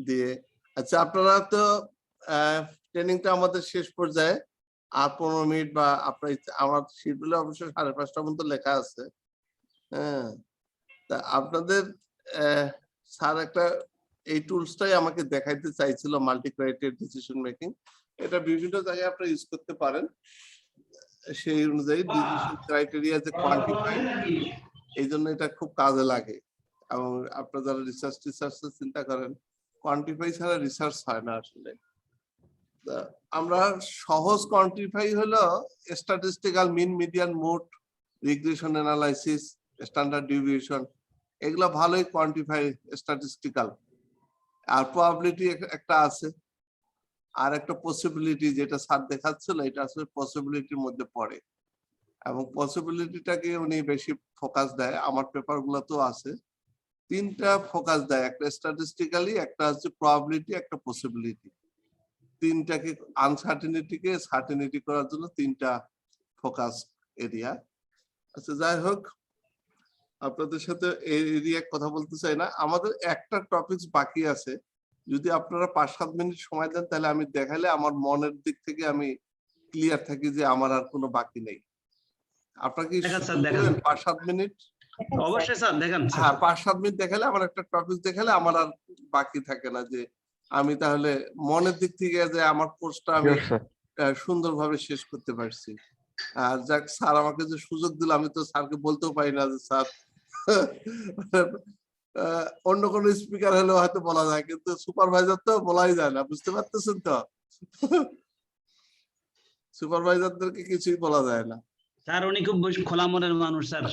দিয়ে আচ্ছা আপনারা তো ট্রেনিংটা আমাদের শেষ পর্যায়ে আর 15 মিনিট বা আপনার আমার শিডিউলে অবশ্য 5:30 পর্যন্ত লেখা আছে। হ্যাঁ, তা আপনাদের স্যার একটা এই টুলসটাই আমাকে দেখাইতে চাইছিল, মাল্টি ক্রাইটেরিয়া ডিসিশন মেকিং। এটা বিভিন্ন জায়গায় আপনি ইউজ করতে পারেন। সেই অনুযায়ী ডিসিশন ক্রাইটেরিয়া যে কোয়ান্টিফাই, এই জন্য এটা খুব কাজে লাগে। এবং আপনারা যারা রিসার্চ চিন্তা করেন, কোয়ান্টিফাই ছাড়া রিসার্চ হয় না আসলে। আমরা সহজ কোয়ান্টিফাই হলো statistical mean, median, mode, regression analysis, standard deviation, এগুলা ভালোই কোয়ান্টিফাই স্ট্যাটিস্টিক্যাল। আর প্রবাবিলিটি একটা আছে, আর একটা পসিবিলিটি যেটা স্যার দেখাচ্ছিল, এটা আসলে পসিবিলিটির মধ্যে পড়ে এবং পসিবিলিটিটাকে উনি বেশি ফোকাস দেয়। আমার পেপার গুলোতেও আছে, 3টা ফোকাস দেয়, একটা স্ট্যাটিস্টিক্যালি, একটা হচ্ছে প্রবাবিলিটি, একটা পসিবিলিটি। 3টাকে আনসার্টেনিটিকে সার্টেনিটি করার জন্য 3টা ফোকাস এরিয়া। আচ্ছা যাই হোক, আপনাদের সাথে এই এরিয়া কথা বলতে চাই না। আমাদের একটা টপিক বাকি আছে, যদি আপনারা 5-7 মিনিট সময় দেন তাহলে আমি দেখালে আমার মনের দিক থেকে আমি ক্লিয়ার থাকি যে আমার আর কোনো বাকি নেই। আপনারা কি 5-7 মিনিট? অবশ্যই স্যার দেখান। হ্যাঁ, 5-7 মিনিট দেখালে আমার একটা টপিক দেখালে আমার আর বাকি থাকে না, যে আমি তাহলে মনের দিক থেকে যে আমার কোর্সটা আমি সুন্দরভাবে শেষ করতে পারছি। আর যাক, স্যার আমাকে যে সুযোগ দিল, আমি তো স্যারকে বলতেও পারি না যে স্যার অন্য কোন স্পিকার হলেও হয়তো বলা যায়, কিন্তু সুপারভাইজার তো বলাই যায় না, বুঝতে পারতেছেন তো? সুপারভাইজারদেরকে কিছুই বলা যায় না। স্যার উনি খুব খোলা মনের মানুষ স্যার।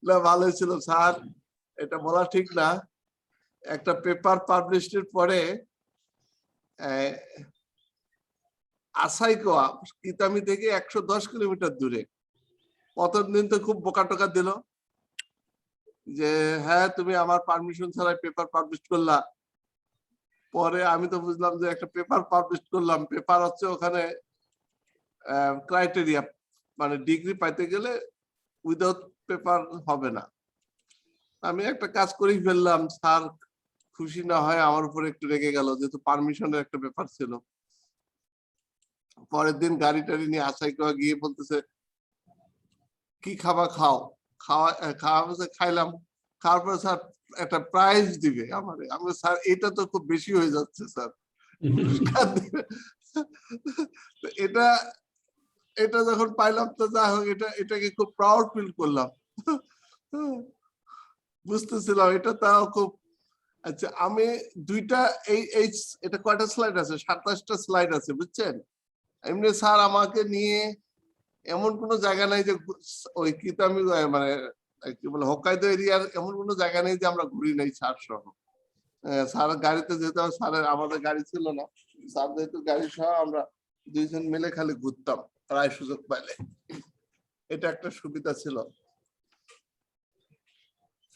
না, ভালোই ছিল স্যার, এটা বলা ঠিক না। একটা পেপার পাবলিশের পরে আসাইকোয়া কিতামি থেকে 110 কিলোমিটার দূরে প্রথম দিন তো খুব বোকা টোকা দিল যে হ্যাঁ তুমি আমার পারমিশন ছাড়াই পেপার পাবলিশ করলা। পরে আমি তো বুঝলাম যে একটা পেপার পাবলিশ করলাম, পেপার হচ্ছে ওখানে ক্রাইটেরিয়া, মানে ডিগ্রি পাইতে গেলে উইদাউট পেপার হবে না। আমি একটা কাজ করেই ফেললাম, স্যার খুশি না হয় আমার উপরে একটু রেগে গেল, যেহেতু পারমিশনের একটা ব্যাপার ছিল। পরের দিন গাড়ি টাড়ি নিয়ে আসাইকোয়া গিয়ে বলতেছে কি খাবা খাও, খাইলাম। খাওয়ার পরে স্যার একটা প্রাইজ দিবে আমারে। আমি স্যার এটা তো খুব বেশি হয়ে যাচ্ছে স্যার, এটা এটা যখন পাইলাম তো যা হোক, এটাকে খুব প্রাউড ফিল করলাম, বুঝতেছিলাম এটা তাও খুব। আচ্ছা আমি দুইটা এটা কয়টা স্লাইড আছে? 27টা স্লাইড আছে, বুঝছেন? এমনি স্যার আমাকে নিয়ে এমন কোনো জায়গা নাই যে ওই কিতামি মানে কি বলে হোক্কাইদো এরিয়ার এমন কোনো জায়গা নেই যে আমরা ঘুরি নাই স্যার সহ। স্যার গাড়িতে যেতে, স্যারের আমাদের গাড়ি ছিল না, স্যার যেহেতু গাড়ি সহ আমরা 2 জন মিলে খালি ঘুরতাম প্রায় সুযোগ পাইলে। এটা একটা সুবিধা ছিল।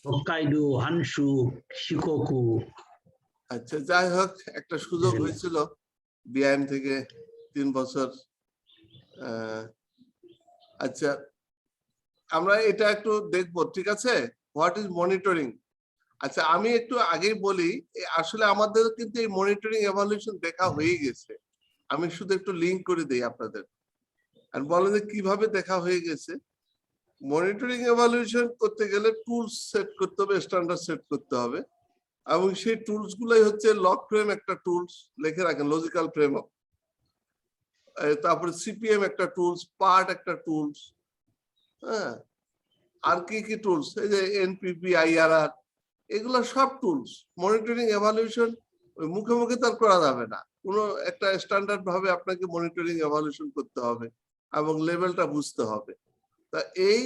Hokkaido, Honshu, Shikoku. আচ্ছা যাই হোক, একটা সুযোগ হয়েছিল বিআইএম থেকে 3 বছর। আচ্ছা আমরা এটা একটু দেখবো, ঠিক আছে? What is monitoring? আচ্ছা আমি একটু আগেই বলি, আসলে আমাদের কিন্তু এই মনিটরিং এভালুয়েশন দেখা হয়ে গেছে। আমি শুধু একটু লিংক করে দেই আপনাদের, আর বলেন যে কিভাবে দেখা হয়ে গেছে। মনিটরিং এভালুয়েশন করতে গেলে টুলস সেট করতে হবে, স্ট্যান্ডার্ড সেট করতে হবে, এবং সেই টুলস গুলাই হচ্ছে লগ ফ্রেম একটা টুলস, লিখে রাখেন লজিক্যাল ফ্রেম, তারপরে সিপিএম একটা টুলস, পার্ট একটা টুলস, হ্যাঁ, আর কি কি টুলস, এই যে এনপিপি, আইআরআর, এগুলো সব টুলস। মনিটরিং এভালুয়েশন ওই মুখে মুখে তার করা যাবে না, কোনো একটা স্ট্যান্ডার্ড ভাবে আপনাকে মনিটরিং এভালুয়েশন করতে হবে এবং লেভেলটা বুঝতে হবে। তা এই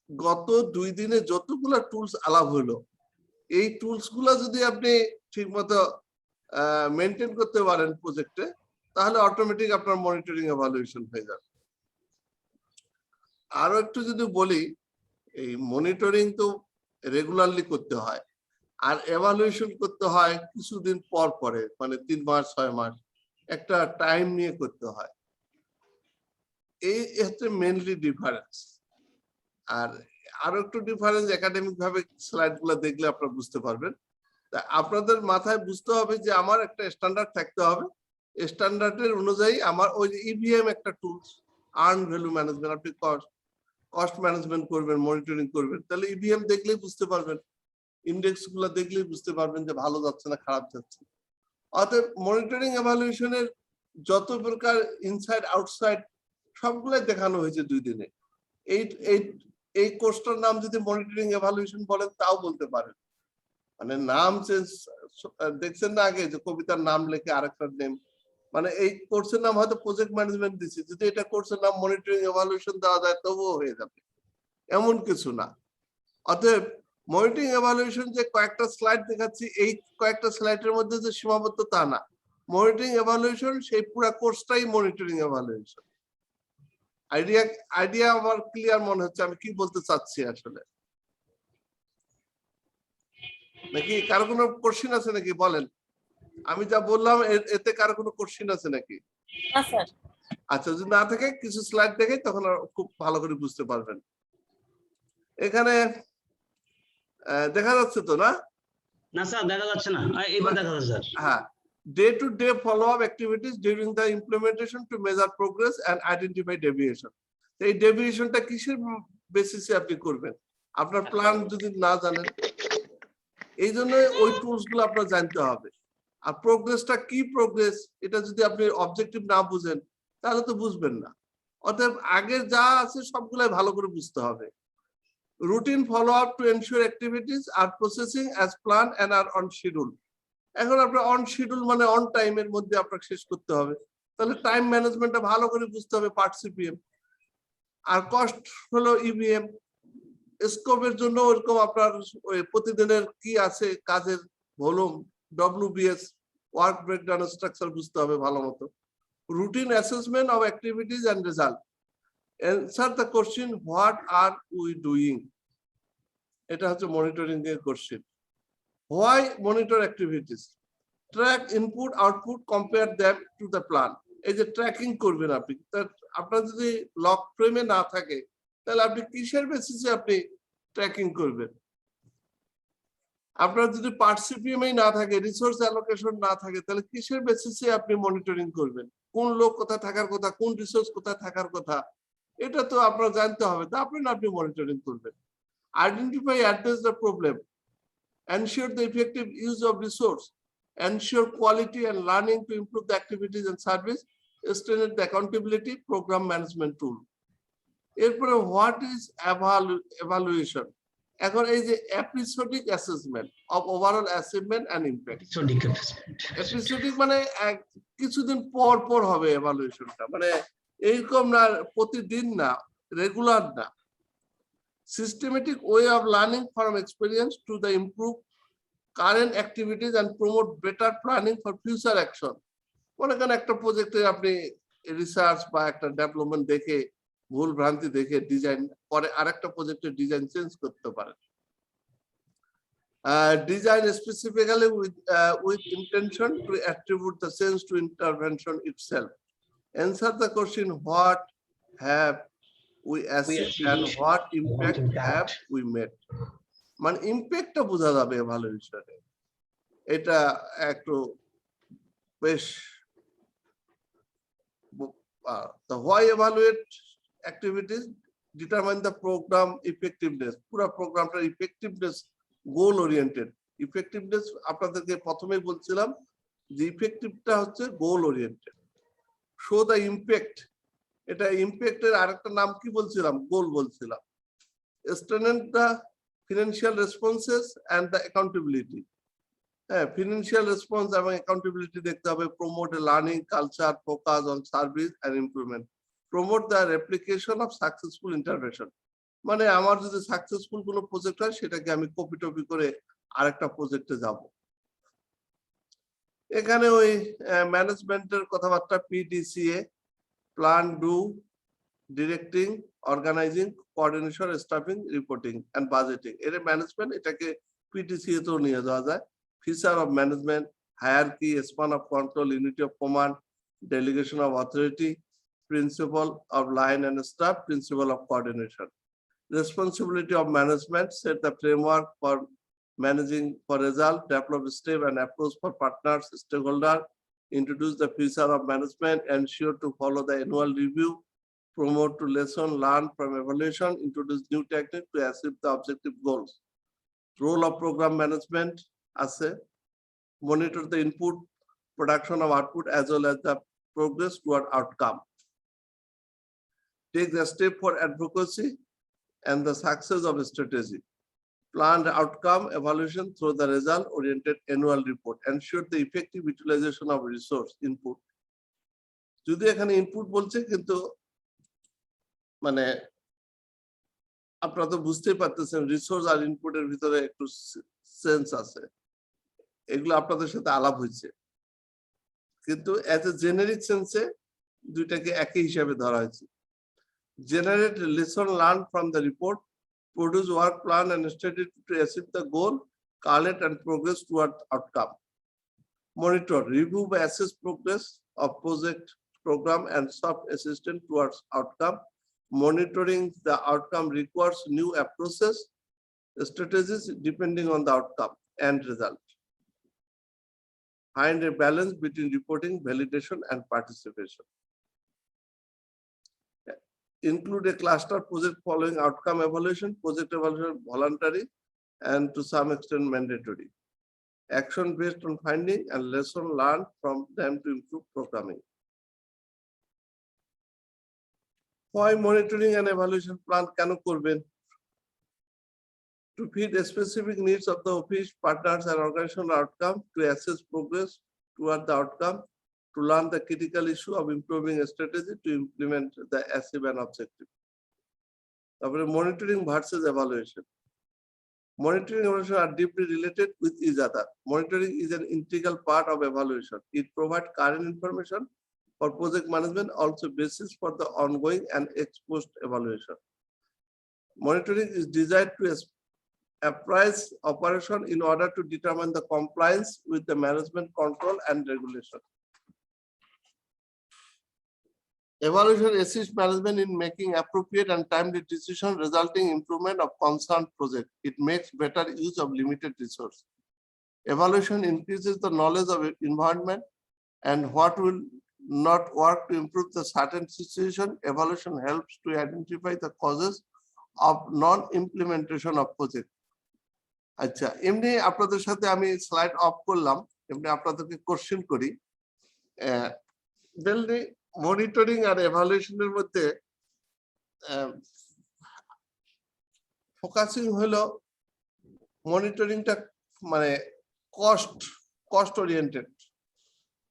গত 2 দিনে যতগুলা টুলস আলাপ হলো, এই টুলস গুলা যদি আপনি ঠিকমতো মেনটেন করতে পারেন প্রজেক্টে, তাহলে অটোমেটিক আপনার মনিটরিং এভালুয়েশন হয়ে যাবে। আরো একটু যদি বলি, এই মনিটরিং তো রেগুলারলি করতে হয়, আর এভালুয়েশন করতে হয় কিছুদিন পর পরে, মানে 3 মাস 6 মাস একটা টাইম নিয়ে করতে হয়। এই হচ্ছে মেইনলি ডিফারেন্স। আর আরো একটু ডিফারেন্স একাডেমিক ভাবে স্লাইড গুলো দেখলে আপনারা বুঝতে পারবেন। তা আপনাদের মাথায় বুঝতে হবে যে আমার একটা স্ট্যান্ডার্ড থাকতে হবে, স্ট্যান্ডার্ডের অনুযায়ী আমার ওই যে ইভিএম একটা টুলস, আর্ন ভ্যালু ম্যানেজমেন্ট, আপনি কস্ট ম্যানেজমেন্ট করবেন, মনিটরিং করবেন, তাহলে ইভিএম দেখলেই বুঝতে পারবেন, ইন্ডেক্স গুলো দেখলেই বুঝতে পারবেন যে ভালো যাচ্ছে না খারাপ যাচ্ছে। অতএব মনিটরিং এভালুয়েশনের যত প্রকার ইনসাইড আউটসাইড সবগুলাই দেখানো হয়েছে 2 দিনে। এই কোর্সটার নাম যদি মনিটরিং এভালুয়েশন বলেন তাও বলতে পারেন, মানে নাম চেঞ্জ দেখছেন না আগে যে কবিতার নাম লেখে আরেকটা নেম, মানে এই কোর্সের নাম হয়তো প্রজেক্ট ম্যানেজমেন্ট দিচ্ছে, যদি এটা কোর্সের নাম মনিটরিং এভালুয়েশন দেওয়া যায় তবুও হয়ে যাবে, এমন কিছু না। অতএব মনিটরিং এভালুয়েশন যে কয়েকটা স্লাইড দেখাচ্ছি এই কয়েকটা স্লাইডের মধ্যে যে সীমাবদ্ধ তা না, মনিটরিং এভালুয়েশন সেই পুরো কোর্সটাই মনিটরিং এভালুয়েশন। আইডিয়া আমার ক্লিয়ার মনে হচ্ছে আমি কি বলতে চাচ্ছি আসলে, নাকি কারো কোনো কোশ্চেন আছে নাকি বলেন, আমি যা বললাম এতে কারো কোনো কোশ্চেন আছে নাকি? না স্যার। আচ্ছা, যদি না থাকে কিছু স্লাইড দেখে তখন খুব ভালো করে বুঝতে পারবেন। এখানে দেখা যাচ্ছে তো না? না স্যার দেখা যাচ্ছে না, এবার দেখা যাচ্ছে স্যার। হ্যাঁ, day to day follow up activities during the implementation to measure progress and identify deviation. এই ডেভিয়েশনটা কিসের বেসিসে আপনি করবেন, আপনার প্ল্যান যদি না জানেন, এই জন্য ওই টুলস গুলো আপনার জানতে হবে। আর প্রোগ্রেসটা কি প্রোগ্রেস এটা যদি আপনি অবজেক্টিভ না বুঝেন তাহলে তো বুঝবেন না। অতএব আগের যা আছে সবগুলাই ভালো করে বুঝতে হবে। Routine follow up to ensure activities are processing as plan and are on schedule. এখন আপনার অন শিডিউল মানে অন টাইমের মধ্যে আপনাকে শেষ করতে হবে, তাহলে টাইম ম্যানেজমেন্টটা ভালো করে বুঝতে হবে, পার্ট সিপিএম। আর কস্ট হলো ইভিএম। স্কোপের জন্য ওরকম আপনার ওই প্রতিদিনের কি আছে কাজের volume, WBS, work breakdown structure বুঝতে হবে ভালো মতো। Routine assessment of activities and result. Answer the question what are we doing, এটা হচ্ছে মনিটরিং এর question. Why monitor activities, track input output, compare them to the plan. এই যে tracking করবেন আপনি, আপনার যদি লক ফ্রেমে না থাকে তাহলে আপনি কিসের বেসিসে আপনি ট্র্যাকিং করবেন? আপনার যদি পার্ট সিপিএমই না থাকে, রিসোর্স অ্যালোকেশন না থাকে, তাহলে কিসের বেসিসে আপনি মনিটরিং করবেন? কোন লোক কোথায় থাকার কথা, কোন রিসোর্স কোথায় থাকার কথা, এটা তো আপনার জানতে হবে, তারপরে আপনি মনিটরিং করবেন। Identify address the problem, ensure the effective use of resource, ensure quality and learning to improve the activities and service, strengthen the accountability, program management tool. এরপরে হোয়াট ইজ এভালুয়েশন, এখন এই যে episodic assessment of overall achievement and impact. Episodic মানে কিছুদিন পর পর হবে এভালুয়েশনটা, মানে এইরকম না প্রতিদিন না, রেগুলার না। Systematic way of learning from experience to the improve current activities and promote better planning for future action. মনে করেন একটা প্রজেক্টে আপনি রিসার্চ বা একটা ডেভেলপমেন্ট দেখে ভুল ভ্রান্তি দেখে ডিজাইন পরে আরেকটা প্রজেক্টের ডিজাইন চেঞ্জ করতে পারেন। Design specifically with intention to attribute the sense to intervention itself. Answer the question what have we achieved and what impact have we made. মানে ইম্প্যাক্টটা বোঝা যাবে এভালুয়েশনে, এটা একটু বেশ। The why evaluate activities, determine the program effectiveness, পুরো প্রোগ্রামটার effectiveness goal oriented. Effectiveness আপনাদেরকে প্রথমেই বলছিলাম যে ইফেক্টিভটা হচ্ছে goal oriented. Show the impact, এটা ইম্প্যাক্টের আরেকটা নাম কি বলছিলাম, গোল বলছিলাম। Strengthen the financial responses and the accountability, হ্যাঁ ফিনান্সিয়াল রেসপন্স এবং অ্যাকাউন্টেবিলিটি দেখতে হবে। Promote a learning culture, focus on service and improvement, promote the replication of successful intervention, মানে আমার যদি সাকসেসফুল কোনো প্রজেক্ট হয় সেটাকে আমি কপি টপি করে আরেকটা প্রজেক্টে যাব। এখানে ওই ম্যানেজমেন্টের কথাবার্তা, PDCA, plan, do, directing, organising, coordination, staffing, reporting and budgeting. এর ম্যানেজমেন্ট, এটাকে পিডিসিএ তেও নিয়ে যাওয়া যায়। Feature of management, hierarchy, span of control, unity of command, delegation of authority, principle of line and staff, principle of coordination. Responsibility of management, set the framework for managing for result, develop step and approach for partners, stakeholder, introduce the future of management, ensure to follow the annual review, promote to lesson learned from evaluation, introduce new technique to achieve the objective goals. Role of program management as a monitor the input, production of output as well as the progress toward outcome. Take the step for advocacy and the success of a strategy. Plan the outcome evaluation through the result-oriented annual report. Ensure the effective utilization of resource input. যদি এখানে input বলছে কিন্তু মানে আপনারা তো বুঝতেই পারতেছেন resource আর ইনপুটের ভিতরে একটু সেন্স আছে, এগুলো আপনাদের সাথে আলাপ হয়েছে, কিন্তু এজ এ জেনারিক সেন্সে দুইটাকে একই হিসাবে ধরা হয়েছে। Generate lesson learned from the report, produce work plan and strategy to achieve the goal, collect and progress toward outcome. Monitor, review by assess progress of project, program and soft assistance towards outcome. Monitoring the outcome requires new approaches, strategies depending on the outcome and result. Find a balance between reporting, validation and participation. Include a cluster project following outcome evaluation, project evaluation voluntary and to some extent mandatory. Action based on finding and lesson learned from them to improve programming. Why monitoring and evaluation plan কেন করবেন? To feed the specific needs of the office, partners and organizational outcome, to assess progress toward the outcome, to learn the critical issue of improving a strategy to implement the achieve an objective. Monitoring versus evaluation. Monitoring and evaluation are deeply related with each other. Monitoring is an integral part of evaluation. It provides current information for project management, also basis for the ongoing and ex-post evaluation. Monitoring is designed to appraise operation in order to determine the compliance with the management control and regulation. Evaluation assists management in making appropriate and timely decisions, resulting in improvement of concerned project. It makes better use of limited resources. Evaluation increases the knowledge of environment and what will not work to improve the certain situation. Evaluation helps to identify the causes of non-implementation of project. আচ্ছা, এমনি আপনাদের সাথে আমি slide of করলাম, এমনি আপনাদেরকে question করি। বেলনি monitoring আর এভালুয়েশনের মধ্যে ফোকাসিং হলো মনিটরিংটা মানে কস্ট ওরিয়েন্টেড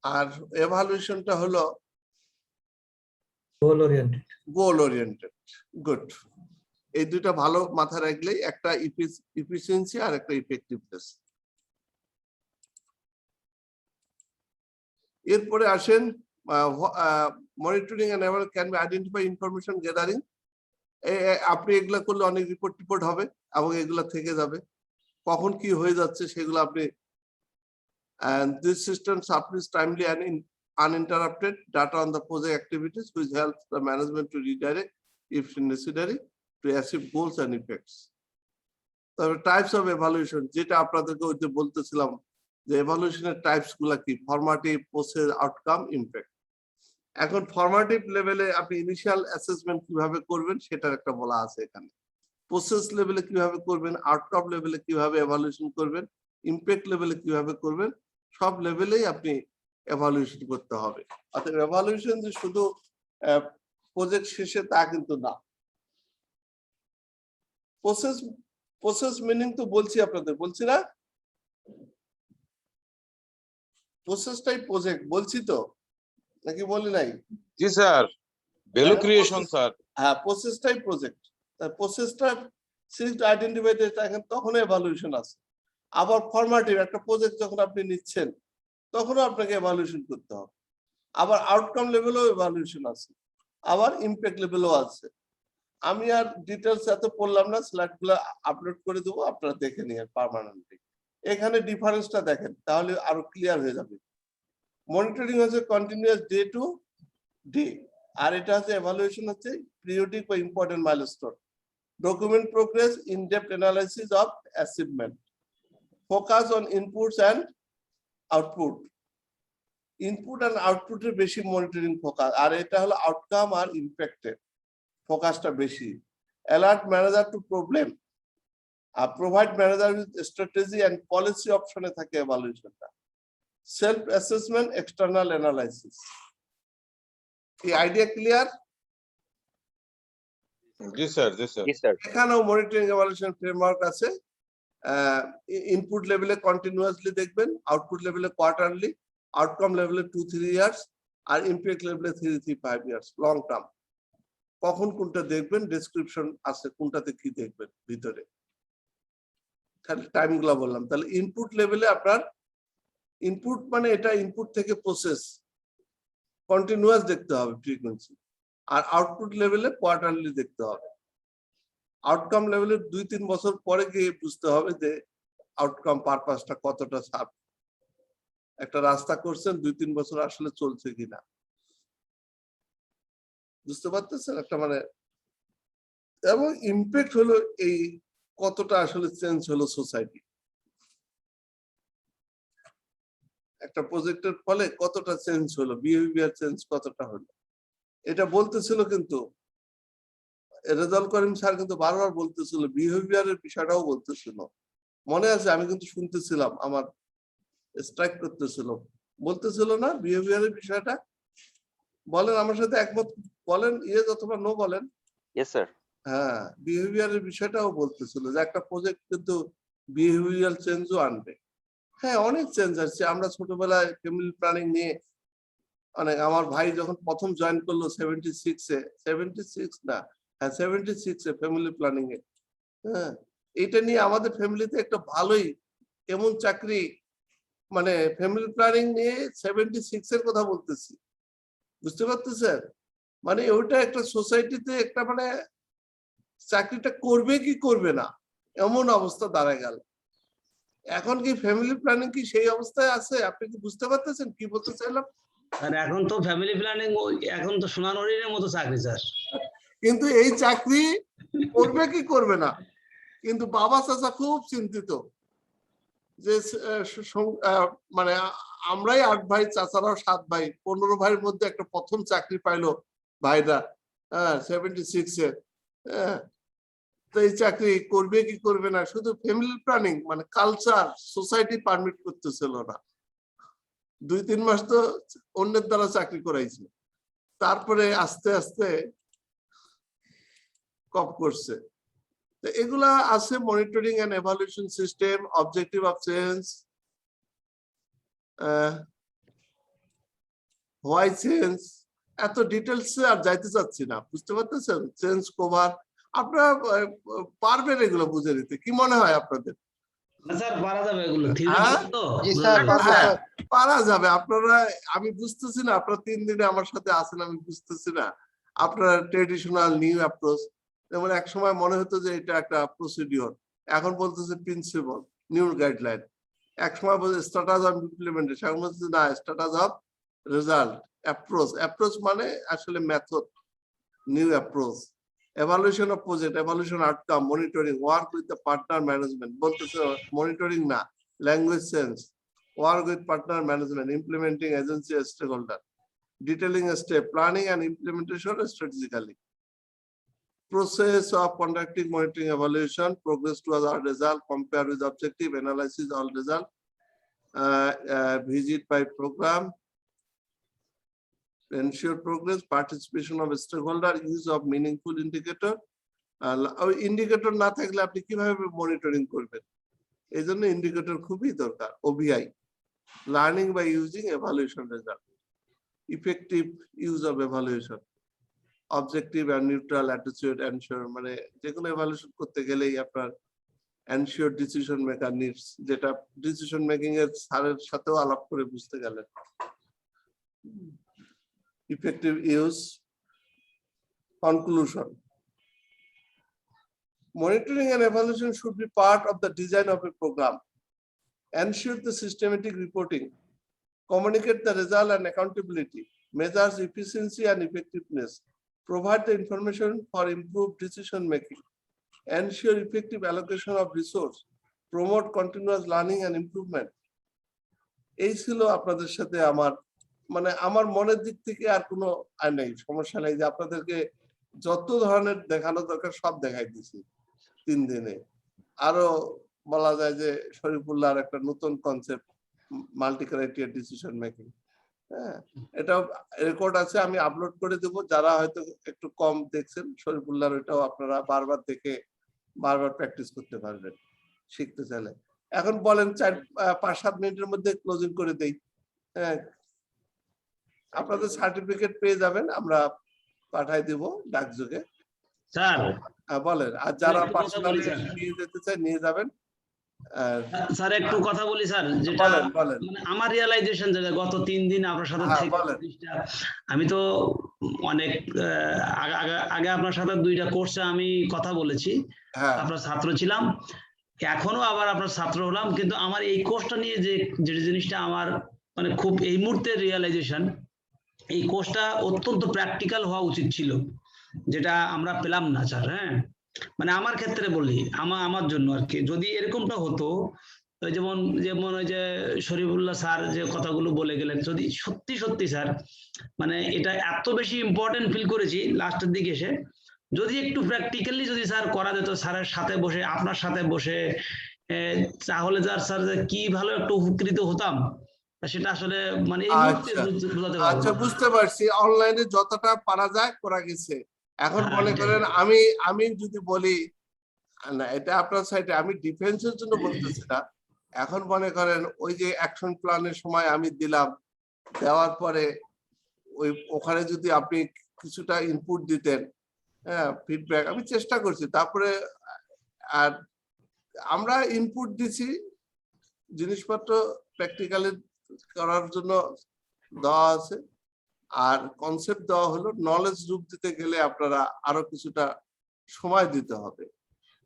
আর এভালুয়েশনটা হলো গোল ওরিয়েন্টেড। গুড, এই দুইটা ভালো মাথায় রাখলেই একটা এফিসিয়েন্সি আর একটা ইফেক্টিভনেস। এরপরে আসেন monitoring and evaluation can be identify information gathering. আপনি এগুলা করলে অনেক রিপোর্ট হবে এবং এগুলা থেকে যাবে, কখন কি হয়ে যাচ্ছে সেগুলো আপনি and this system supplies timely and uninterrupted data on the project activities which helps the management to redirect if necessary to achieve goals and effects. The types of evaluation যেটা আপনাদেরকে ওই যে বলতেছিলাম যে evaluation এর টাইপস গুলা কি, formative, process, outcome, impact. এখন ফরম্যাটিভ লেভেলে আপনি ইনিশিয়াল অ্যাসেসমেন্ট কিভাবে করবেন সেটার একটা বলা আছে এখানে। প্রসেস লেভেলে কিভাবে করবেন, আউটকাম লেভেলে কিভাবে এভালুয়েশন করবেন, ইমপ্যাক্ট লেভেলে কিভাবে করবেন, সব লেভেলেই আপনি এভালুয়েশন করতে হবে। অর্থাৎ এভালুয়েশন যে শুধু প্রজেক্ট শেষে তা কিন্তু না। প্রসেস মিনিং তো বলছি আপনাদের, বলছি না? প্রসেসটাই প্রজেক্ট বলছি তো, নাকি বলি নাই? জি স্যার, ভ্যালু ক্রিয়েশন স্যার। হ্যাঁ, প্রসেসটাই প্রজেক্ট। প্রসেসটা সিলেক্ট আইডেন্টিফাইড তখন এভালুয়েশন আছে। আবার ফরম্যাটিভ একটা প্রজেক্ট যখন আপনি নিচ্ছেন তখনও আপনাকে এভালুয়েশন করতে হবে। আবার আউটকাম লেভেলেও এভালুয়েশন আছে, আবার ইমপ্যাক্ট লেভেলও আছে। আমি আর ডিটেলস এত পড়লাম না, স্লাইডগুলো আপলোড করে দেবো, আপনারা দেখে নিন পার্মানেন্টলি। এখানে ডিফারেন্সটা দেখেন তাহলে আরো ক্লিয়ার হয়ে যাবে। মনিটরিং হচ্ছে কন্টিনিউয়াস ডে টু ডে, আর এটা হচ্ছে এভালুয়েশন হচ্ছে পিরিয়ডিক বা important milestone. Document progress, in depth analysis of achievement. focus on inputs and output. Input and output এর বেশি monitoring focus, আর এটা হলো outcome আর impact এর ফোকাসটা বেশি। Alert manager to problem, provide manager with strategy and policy option-এ থাকে evaluation-টা। Self assessment, external analysis. The idea clear? G sir, G sir. এখানেও monitoring evaluation framework আছে। ইনপুট লেভেলে কন্টিনিউয়াসলি দেখবেন, আউটপুট লেভেলে কোয়ার্টারলি, আউটকাম লেভেলে 2-3 ইয়ার্স, আর ইমপ্যাক্ট লেভেলে 3-5 years, long term. কখন কোনটা দেখবেন ডেসক্রিপশন আছে, কোনটাতে কি দেখবেন ভিতরে, খালি টাইম গুলা বললাম। তাহলে ইনপুট লেভেলে আপনার ইনপুট মানে এটা ইনপুট থেকে প্রসেস কন্টিনিউয়াস দেখতে হবে ফ্রিকোয়েন্সি, আর আউটপুট লেভেলে কোয়ার্টারলি দেখতে হবে। আউটকাম লেভেলে 2-3 বছর পরে গিয়ে বুঝতে হবে যে আউটকাম পারপাসটা কতটা সার্ভ। একটা রাস্তা করছেন 2-3 বছর আসলে চলছে কিনা, বুঝতে পারতেছেন একটা মানে। এবং ইমপ্যাক্ট হলো এই কতটা আসলে চেঞ্জ হলো সোসাইটি, একটা প্রজেক্টের ফলে কতটা চেঞ্জ হলো, বিহেভিয়ার চেঞ্জ কতটা হলো, এটা বলতেছিল। কিন্তু রেজাউল করিম স্যার কিন্তু বারবার বলতেছিল, বিহেভিয়ারের বিষয়টাও বলতেছিল। মনে আছে, আমি কিন্তু শুনতেছিলাম, আমার স্ট্রাইক করতেছিল, বলতেছিল না বিহেভিয়ারের বিষয়টা। বলেন আমার সাথে একমত, বলেন ইয়েস অথবা নো বলেন। Yes sir. হ্যাঁ, বিহেভিয়ারের বিষয়টাও বলতেছিল যে একটা প্রজেক্ট কিন্তু বিহেভিয়ারাল চেঞ্জও আনবে। হ্যাঁ, অনেক চেঞ্জ আসছে। আমরা ছোটবেলায় ফ্যামিলি প্ল্যানিং নিয়ে অনেক, আমার ভাই যখন প্রথম জয়েন করলো 76 না, হ্যাঁ 76 ফ্যামিলি প্ল্যানিং এ। হ্যাঁ, এটা নিয়ে আমাদের ফ্যামিলিতে একটা ভালোই এমন চাকরি, মানে ফ্যামিলি প্ল্যানিং নিয়ে 76 এর কথা বলতেছি, বুঝতে পারতেছেন? মানে ওইটা একটা সোসাইটিতে একটা মানে চাকরিটা করবে কি করবে না এমন অবস্থা দাঁড়ায় গেল। এখন কি ফ্যামিলি প্ল্যানিং কি সেই অবস্থায় আছে? আপনি কি বুঝতে পারতেছেন কি বলতে চাইলাম? আর এখন তো ফ্যামিলি প্ল্যানিং, এখন তো সোনার হরিণের মতো চাকরি স্যার। কিন্তু এই চাকরি করবে কি করবে না, কিন্তু বাবা চাচা খুব চিন্তিত যে মানে আমরাই 8 ভাই, চাচারাও 7 ভাই, 15 ভাইয়ের মধ্যে একটা প্রথম চাকরি পাইলো ভাইরা, হ্যাঁ 76 এ। হ্যাঁ, তো এই চাকরি করবে কি করবে না, শুধু ফ্যামিলি প্ল্যানিং মানে কালচার সোসাইটি পারমিট করতেছিল না। 2-3 মাস তো অন্যের দ্বারা চাকরি করাইছে, তারপরে আস্তে আস্তে কপ করছে। তো এগুলা আছে monitoring and evaluation system, objective of change, why change, এত ডিটেলস আর যাইতে চাচ্ছি না, বুঝতে পারতেছেন? চেঞ্জ কভার আপনারা পারবেন এগুলো বুঝে নিতে, কি মনে হয় আপনাদের? না স্যার, পারা যাবে এগুলো হ্যাঁ? তো। জি স্যার, হ্যাঁ, পারা যাবে। আপনারা, আমি বুঝতেছি না, আপনারা 3 দিনে আমার সাথে আছেন, আমি বুঝতেছি না আপনারা ট্রেডিশনাল নিউ অ্যাপ্রোচ। যেমন এক সময় মনে হতো যে এটা একটা প্রসিডিওর, এখন বলতেছে প্রিন্সিপাল, নিউ গাইডলাইন। এক সময় বলছে স্ট্যাটাস অফ ইমপ্লিমেন্টেশন, এখন বলছে না স্ট্যাটাস অফ রেজাল্ট। অ্যাপ্রোচ মানে আসলে method, new approach. evaluation of project, evaluation outcome, monitoring, work with the partner management, বলতেছে monitoring না, language sense, work with partner management, implementing agency as stakeholder, detailing a step, planning and implementation strategically. Process of conducting monitoring evaluation, progress towards our result, compare with objective, analysis all result, visit by program, ensure progress, participation of stakeholder, use of meaningful indicator. Indicator না থাকলে আপনি কিভাবে monitoring করবেন? এই জন্য indicator খুবই দরকার। OBI, learning by using evaluation result, effective use of evaluation, objective and neutral attitude, ensure মানে যে কোনো এভালুয়েশন করতে গেলেই আপনার এনশিওর ডিসিশন মেকার নিডস, যেটা ডিসিশন মেকিং এর স্যারের সাথেও আলাপ করে বুঝতে গেলেন। Effective use. Conclusion. Monitoring and evaluation should be part of the design of a program. Ensure the systematic reporting. Communicate the result and accountability. Measures efficiency and effectiveness. Provide the information for improved decision making. Ensure effective allocation of resource. Promote continuous learning and improvement. এই ছিল আপনাদের সাথে আমার মানে আমার মনের দিক থেকে আর কোনো আর নেই, সমস্যা নেই যে আপনাদেরকে যত ধরনের দেখানো দরকার সব দেখাই দিছি 3 দিনে। আরো বলা যায় যে শরীফুল্লাহর একটা নতুন concept multi criteria decision making, হ্যাঁ, এটা রেকর্ড আছে, আমি আপলোড করে দেব। যারা হয়তো একটু কম দেখছেন শরীফুল্লাহর, ওইটাও আপনারা বারবার দেখে বারবার প্র্যাকটিস করতে পারবেন শিখতে চাইলে। এখন বলেন 5-7 মিনিটের মধ্যে ক্লোজিং করে দেই। হ্যাঁ, আপনাদের সার্টিফিকেট পেয়ে যাবেন, আমরা পাঠাই দিব ডাকযোগে। স্যার বলেন, আর যারা একটু কথা পার্সোনালি বলি স্যার। নিয়ে যেতে চায় নিয়ে যাবেন। স্যার একটু কথা বলি স্যার, যেটা বলেন বলেন। মানে আমার রিয়ালাইজেশন যেটা গত 3 দিন আপনার সাথে হ্যাঁ, থেকে বলেন। জিনিসটা, আমি তো অনেক আগে আপনার সাথে 2টা কোর্সে আমি কথা বলেছি, হ্যাঁ, আপনার ছাত্র ছিলাম, এখনো আবার আপনার ছাত্র হলাম, কিন্তু আমার এই কোর্সটা নিয়ে যে জিনিসটা আমার মানে খুব এই মুহূর্তে রিয়ালাইজেশন, এই কোর্সটা অত্যন্ত প্র্যাকটিক্যাল হওয়া উচিত ছিল, যেটা আমরা পেলাম না স্যার। হ্যাঁ, মানে আমার ক্ষেত্রে বলি, আমার জন্য আর কি, যদি এরকমটা হতো, ওই যেমন যেমন ওই যে শরীফুল্লাহ স্যার যে কথাগুলো বলে গেলেন, যদি সত্যি সত্যি স্যার মানে এটা এত বেশি ইম্পর্টেন্ট ফিল করেছি লাস্টের দিকে এসে, যদি একটু প্র্যাকটিক্যালি যদি স্যার করা যেত, স্যারের সাথে বসে আপনার সাথে বসে, তাহলে স্যার যে কি ভালো একটু উপকৃত হতাম, সেটা আসলে মানে এই মুহূর্তে আচ্ছা বোঝাতে পারবো আচ্ছা, না। বুঝতে পারছি। অনলাইনে যতটা পারা যায় করা গেছে। এখন হ্যাঁ, মনে এটাই। করেন আমি যদি বলি, না এটা আপনার সাইডে, আমি ডিফেন্সের জন্য বলতেছি না। এখন মনে করেন ওই যে অ্যাকশন প্ল্যানের সময় আমি দিলাম, দেওয়ার পরে ওই ওখানে যদি আপনি কিছুটা ইনপুট দিতেন, হ্যাঁ, ফিডব্যাক আমি চেষ্টা করছি। তারপরে আর আমরা ইনপুট দিছি, জিনিসপত্র প্র্যাকটিক্যালি করার জন্য দেওয়া আছে। আর কনসেপ্ট দেওয়া হলো, নলেজ রূপ দিতে গেলে আপনারা আরো কিছুটা সময় দিতে হবে।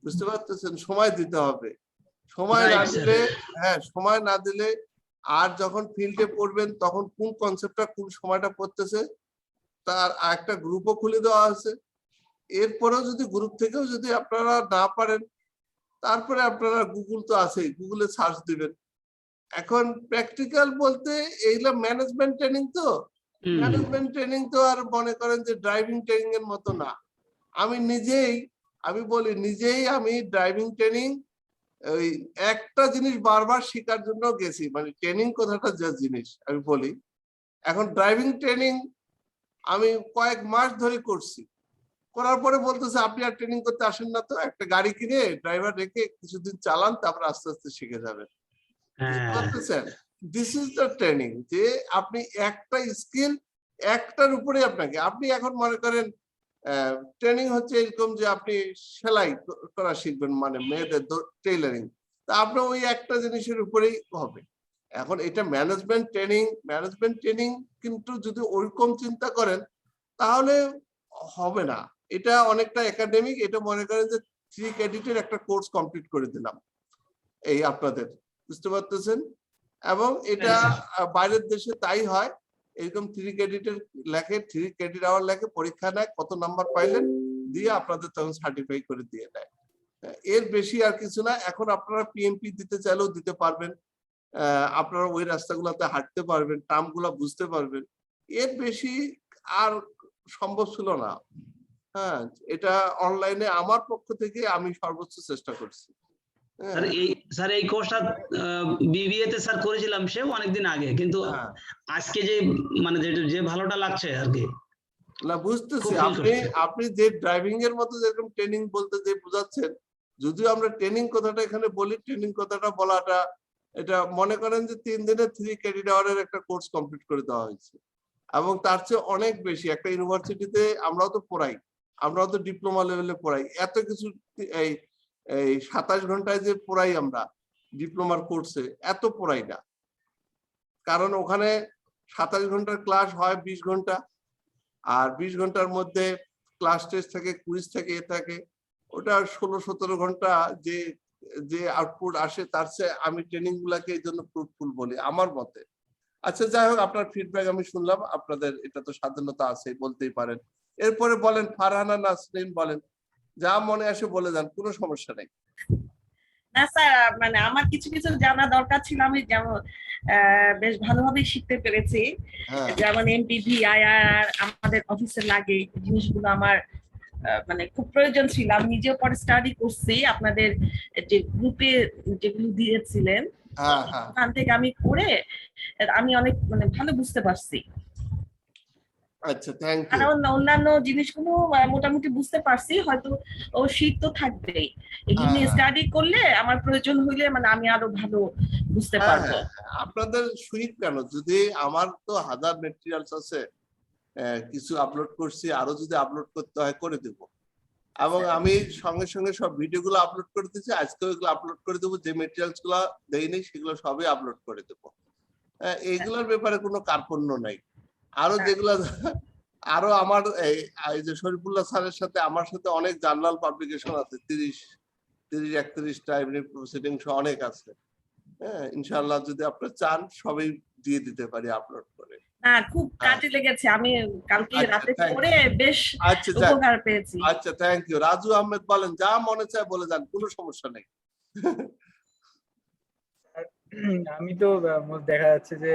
বুঝতে পারতেছেন? সময় দিতে হবে। সময় না Right, sir. দিলে, হ্যাঁ, সময় না দিলে, আর যখন ফিল্ডে পড়বেন তখন কোন কনসেপ্টটা কোন সময়টা পড়তেছে তার একটা গ্রুপও খুলে দেওয়া আছে। এরপরেও যদি গ্রুপ থেকেও যদি আপনারা না পারেন, তারপরে আপনারা গুগল তো আছেই, গুগলে সার্চ দিবেন। এখন প্র্যাকটিক্যাল বলতে এইগুলা ম্যানেজমেন্ট ট্রেনিং তো, হুম, ম্যানেজমেন্ট ট্রেনিং তো আর মনে করেন যে ড্রাইভিং ট্রেনিং এর মতো না। আমি নিজেই, আমি বলি নিজেই, আমি ড্রাইভিং ট্রেনিং ওই একটা জিনিস বারবার শেখার জন্য গেছি, মানে ট্রেনিং কথাটা যে জিনিস আমি বলি, এখন ড্রাইভিং ট্রেনিং আমি কয়েক মাস ধরে করছি। করার পরে বলতেছে আপনি আর ট্রেনিং করতে আসেন না তো, একটা গাড়ি কিনে ড্রাইভার রেখে কিছুদিন চালান, তারপর আস্তে আস্তে শিখে যাবেন। বুঝতে হ্যাঁ, পারতেছেন? দিস ইজ দ্য ট্রেনিং, যে আপনি একটা স্কিল একটার উপরে আপনাকে, আপনি এখন মনে করেন ট্রেনিং হচ্ছে এরকম যে আপনি সেলাই করা শিখবেন, মানে মেয়েদের টেইলারিং, তা আপনার ওই একটা জিনিসের উপরেই হবে। এখন এটা ম্যানেজমেন্ট ট্রেনিং কিন্তু যদি ওইরকম চিন্তা করেন তাহলে হবে না। এটা অনেকটা একাডেমিক, এটা মনে করেন যে 3 ক্রেডিটের একটা কোর্স কমপ্লিট করে দিলাম এই আপনাদের, বুঝতে পারতেছেন? এবং এটা বাইরের দেশে তাই হয়, এরকম 3 ক্রেডিটের লেখে, 3 ক্রেডিট আওয়ার লেখে, পরীক্ষা নেয়, কত নাম্বার পাইলেন দিয়ে আপনাদের তখন সার্টিফাই করে দিয়ে দেয়। এর বেশি আর কিছু না। এখন আপনারা পিএমপি দিতে চাইলেও দিতে পারবেন, আপনারা ওই রাস্তাগুলোতে হাঁটতে পারবেন, টার্মগুলো বুঝতে পারবেন। এর বেশি আর সম্ভব ছিল না। হ্যাঁ, এটা অনলাইনে আমার পক্ষ থেকে আমি সর্বোচ্চ চেষ্টা করছি। স্যার এই কোর্সটা বিবিএ তে স্যার করেছিলাম, সেও অনেকদিন আগে, কিন্তু হ্যাঁ, আজকে যে মানে যে ভালোটা লাগছে আর কি, না খুব বুঝতেছি, ফিল আপনি করছি। আপনি যে ড্রাইভিং এর মতো যেরকম ট্রেনিং বলতে যে বোঝাচ্ছেন, যদিও আমরা ট্রেনিং কথাটা এখানে বলি, ট্রেনিং কথাটা বলাটা, এটা মনে করেন যে 3 দিনে 3 ক্রেডিট আওয়ারের একটা কোর্স কমপ্লিট করে দেওয়া হয়েছে। এবং তার চেয়ে অনেক বেশি একটা ইউনিভার্সিটিতে আমরাও তো পড়াই, আমরাও তো ডিপ্লোমা লেভেলে পড়াই, এত কিছু এই এই 27 ঘন্টায় যে পড়াই আমরা ডিপ্লোমার কোর্সে, এত পড়াই না। কারণ ওখানে 27 ঘন্টার ক্লাস হয় 20 ঘন্টা, আর 20 ঘন্টার মধ্যে ক্লাস টেস্ট থাকে, কুইজ থাকে, এ থাকে, ওটা 16-17 ঘন্টা যে যে আউটপুট আসে, তার চেয়ে আমি ট্রেনিং গুলাকে এই জন্য ফ্রুটফুল বলি আমার মতে। আচ্ছা, যাই হোক, আপনার ফিডব্যাক আমি শুনলাম, আপনাদের এটা তো স্বাধীনতা আছে, বলতেই পারেন। এরপরে বলেন, ফারহানা নাসরিন বলেন, যা মনে আসে বলে যান, কোনো সমস্যা নেই। না স্যার, মানে আমার কিছু কিছু জানা দরকার ছিল, আমি যেমন বেশ ভালোভাবেই শিখতে পেরেছি। হ্যাঁ যেমন এমপিভি আইআর আমাদের অফিসে লাগে, এই জিনিসগুলো আমার মানে খুব প্রয়োজন ছিল। আমি নিজেও পরে স্টাডি করছি, আপনাদের যে গ্রুপে যেগুলো দিয়েছিলেন হ্যাঁ হ্যাঁ ওখান থেকে আমি করে আমি অনেক মানে ভালো বুঝতে পারছি। আচ্ছা, থ্যাংক আর ইউ। অন্যান্য জিনিসগুলো মোটামুটি বুঝতে পারছি, হয়তো ও শীত তো থাকবেই, এগুলো হ্যাঁ নিয়ে হ্যাঁ স্টাডি করলে আমার প্রয়োজন হইলে মানে আমি আরো ভালো বুঝতে হ্যাঁ পারবো। হ্যাঁ হ্যাঁ, আপনাদের সুইট কেন, যদি আমার তো হাজার মেটেরিয়ালস আছে, কিছু আপলোড করছি, আরো যদি আপলোড করতে হয় করে দেব। এবং আমি সঙ্গে সঙ্গে সব ভিডিওগুলো আপলোড করে দিচ্ছি, আজকে ওইগুলো আপলোড করে দেবো, যে মেটেরিয়ালস গুলো দেইনি সেগুলো সবই আপলোড করে দেবো। এইগুলোর ব্যাপারে কোনো কার্পণ্য নাই। আরো যেগুলা আরো আমার এই যে শরীফুল্লাহ স্যারের সাথে আমার সাথে অনেক জার্নাল পাবলিকেশন আছে, 30-31টা এমনি প্রসিডিং অনেক আছে। হ্যাঁ, ইনশাআল্লাহ যদি আপনারা চান সবই দিয়ে দিতে পারি আপলোড করে। না, খুব কাজে লেগেছে, আমি কালকে আচ্ছা, রাতে thank you. পড়ে বেশ আচ্ছা যাক, উপকার পেয়েছি। আচ্ছা থ্যাংক ইউ। রাজু আহমেদ বলেন, যা মনে চায় বলে যান, কোনো সমস্যা নেই। আমি তো দেখা যাচ্ছে যে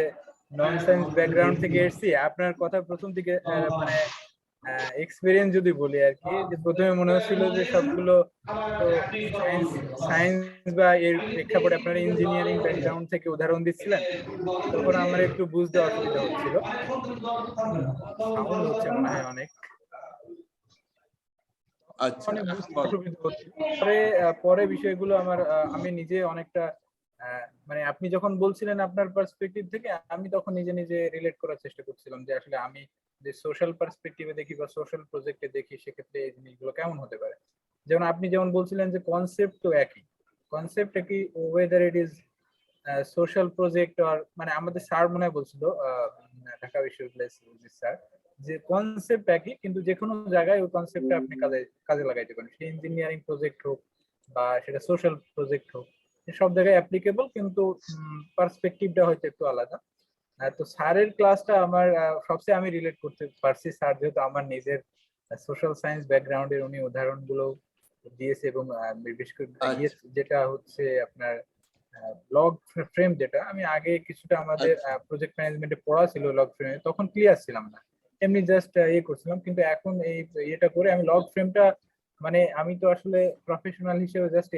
নন সায়েন্স ব্যাকগ্রাউন্ড থেকে এসেছি। আপনার কথা প্রথম দিকে মানে এক্সপেরিয়েন্স যদি বলি আর কি, যে প্রথমে মনে হচ্ছিল যে সবগুলো তো সায়েন্স বা এর প্রেক্ষাপটে আপনারা ইঞ্জিনিয়ারিং ব্যাকগ্রাউন্ড থেকে উদাহরণ দিচ্ছিলেন, তখন আমার একটু বুঝতে অসুবিধা হচ্ছিল। সাউন্ড হচ্ছে মনে হয় অনেক, আচ্ছা অনেক বুঝতে অসুবিধা হচ্ছিল। পরে বিষয়গুলো আমার আমি নিজে অনেকটা মানে আপনি যখন বলছিলেন আপনার পার্সপেক্টিভ থেকে, আমি তখন নিজে নিজে রিলেট করার চেষ্টা করছিলাম যে আসলে আমি যে সোশ্যাল পার্সপেক্টিভে দেখি বা সোশ্যাল প্রজেক্টে দেখি, সেক্ষেত্রে এই জিনিসগুলো কেমন হতে পারে। যেমন আপনি যেমন বলছিলেন যে কনসেপ্ট তো একই, কনসেপ্ট একই, whether it is social project আর, মানে আমাদের স্যার মনে হয় বলছিল ঢাকা বিশ্ববিদ্যালয়ের স্যার, যে কনসেপ্ট একই, কিন্তু যে কোনো জায়গায় ওই কনসেপ্টটা আপনি কাজে লাগাইতে পারেন, সেটা ইঞ্জিনিয়ারিং প্রজেক্ট হোক বা সেটা সোশ্যাল প্রজেক্ট হোক, সব জায়গায় অ্যাপ্লিকেবল, কিন্তু পার্সপেক্টিভটা হয়তো একটু আলাদা। তো স্যারের ক্লাসটা আমার সবচেয়ে আমি রিলেট করতে পারছি। স্যার যেহেতু আমার নিজের সোশ্যাল সায়েন্স ব্যাকগ্রাউন্ডের উনি উদাহরণগুলো দিয়েছে, এবং বিশেষ করে যেটা হচ্ছে আপনার লগ ফ্রেম, যেটা আমি আগে কিছুটা আমাদের প্রজেক্ট ম্যানেজমেন্টে পড়া ছিল লগ ফ্রেমে, তখন ক্লিয়ার ছিলাম না, এমনি জাস্ট ইয়ে করছিলাম। কিন্তু এখন এই ইয়েটা করে আমি লগ ফ্রেমটা, মানে আমি তো আসলে প্রফেশনাল হিসেবে জাস্ট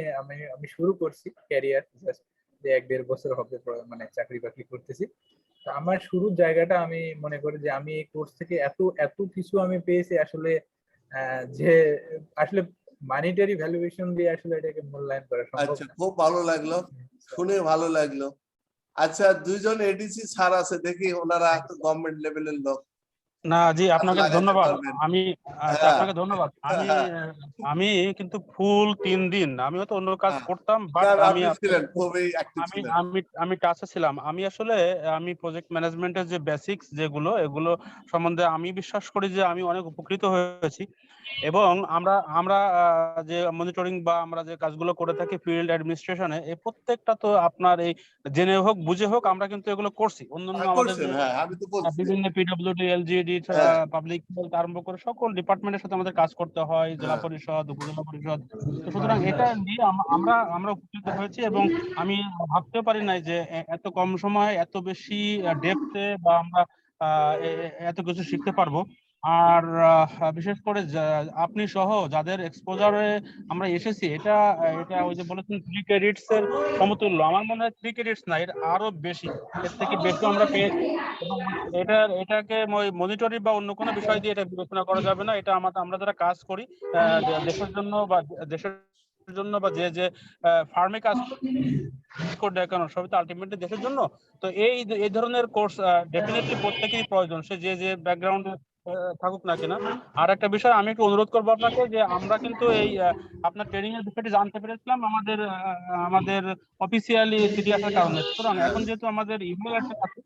আমি শুরু করছি ক্যারিয়ার, জাস্ট যে 1-1.5 বছর হবে মানে চাকরি বাকরি করতেছি। আমার শুরুর জায়গাটা আমি মনে করি যে আমি এই কোর্স থেকে এত এত কিছু আমি পেয়েছি আসলে, যে আসলে মানিটারি ভ্যালুয়েশন দিয়ে আসলে এটাকে মূল্যায়ন করা সম্ভব আচ্ছা, না। খুব ভালো লাগলো শুনে, ভালো লাগলো। আচ্ছা, দুইজন এডিসি স্যার আছে, দেখি ওনারা তো গভর্নমেন্ট লেভেলের লোক। না জি, আপনাকে লাগাতে ধন্যবাদ। পারবেন। আমি আচ্ছা, হ্যাঁ, আপনাকে ধন্যবাদ। হ্যাঁ, আমি কিন্তু ফুল 3 দিন আমি হয়তো অন্য কাজ হ্যাঁ। করতাম, বাট না, আমি আপনি ছিলেন, খুবই অ্যাক্টিভ আমি ছিলেন। আমি আমি টাচে ছিলাম। আমি আসলে আমি প্রজেক্ট ম্যানেজমেন্টের যে বেসিক্স যেগুলো, এগুলো সম্বন্ধে আমি বিশ্বাস করি যে আমি অনেক উপকৃত হয়েছি। এবং আমরা আমরা যে মনিটরিং বা আমরা যে কাজগুলো করে থাকি ফিল্ড অ্যাডমিনিস্ট্রেশনে, এই প্রত্যেকটা তো আপনার এই জেনে হোক বুঝে হোক আমরা কিন্তু এগুলো করছি। অন্যান্য হ্যাঁ, আমাদের করছেন, যে হ্যাঁ, আমি তো বলছি। বিভিন্ন পিডব্লিউডি, এলজিডি, হ্যাঁ, পাবলিক হেলথ আরম্ভ করে সকল ডিপার্টমেন্টের সাথে আমাদের কাজ করতে হয়, জেলা হ্যাঁ, পরিষদ, উপজেলা পরিষদ। তো সুতরাং এটা দিয়ে আমরা আমরা উপকৃত হয়েছি, এবং আমি ভাবতেও পারি নাই যে এত কম সময়ে এত বেশি ডেপথে বা আমরা এত কিছু শিখতে পারবো। আর বিশেষ করে আপনি সহ যাদের এক্সপোজারে আমরা এসেছি, এটা এটা ওই যে বলেছেন 3 ক্রেডিটস এর সমতুল্য। আমার মনে হয় 3 ক্রেডিটস না, এর আরো বেশি, এর থেকে বেশি আমরা পেয়েছি। এবং এটাকে মনিটরিং বা অন্য কোনো বিষয় দিয়ে এটা বিবেচনা করা যাবে না। এটা আমরা যারা কাজ করি দেশের জন্য বা দেশের জন্য, বা যে যে ফার্মে কাজ করে দেখানো, সবই তো আলটিমেটলি দেশের জন্য। তো এই ধরনের কোর্স ডেফিনেটলি প্রত্যেকেরই প্রয়োজন, সে যে যে ব্যাকগ্রাউন্ডে থাকুক না কেনা। আর একটা বিষয় আমি একটু অনুরোধ করবো আপনাকে, যে আমরা কিন্তু এই আপনার ট্রেনিং এর বিষয়টি জানতে পেরেছিলাম আমাদের অফিসিয়ালি চিঠি আসার কারণে। সুতরাং এখন যেহেতু আমাদের ইমেল অ্যাড্রেস আছে,